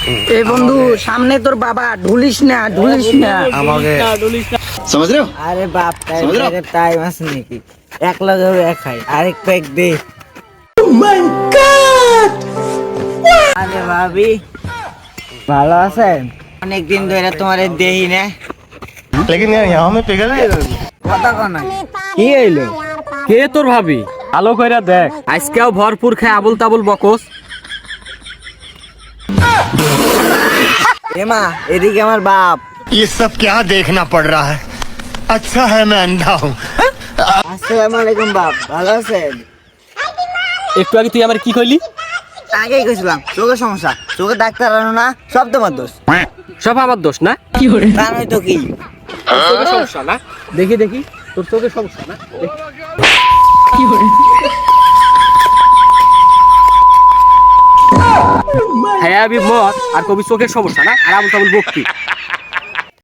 এ বন্ধু সামনে তোর বাবা ঢুলিস না আমাকে समझ रहे हो আরে বাপ টাইম আছে নাকি একলা ধরে খাই আরেক প্যাক দে আরে ভাবি ভালো আছেন অনেকদিন ধরে তোমার দেহি না लेकिन यार यहाँ में पिघल गए কথা কনা কি হইলো কে তোর ভাবি আলো কইরা দেখ আজকেও ভরপুর খায় আবুল তাবুল বকস এমা এদিকে আমার বাপ ये सब क्या देखना पड़ रहा है अच्छा है मैं अंधा हूँ আসসালামু আলাইকুম বাপ ভালো আছেন একটু আগে তুই আমার কি কইলি আগেই কইছিলাম চোখের সমস্যা চোখের ডাক্তার আনো না সব তোমার দোষ সব আমার দোষ না তা নয় তো কি চোখের সমস্যা না দেখি দেখি তোর চোখের সমস্যা না দেখি। হ্যাঁ আমি মত আর কবি চোখের সমস্যা না আর আবুল তাবুল বকতি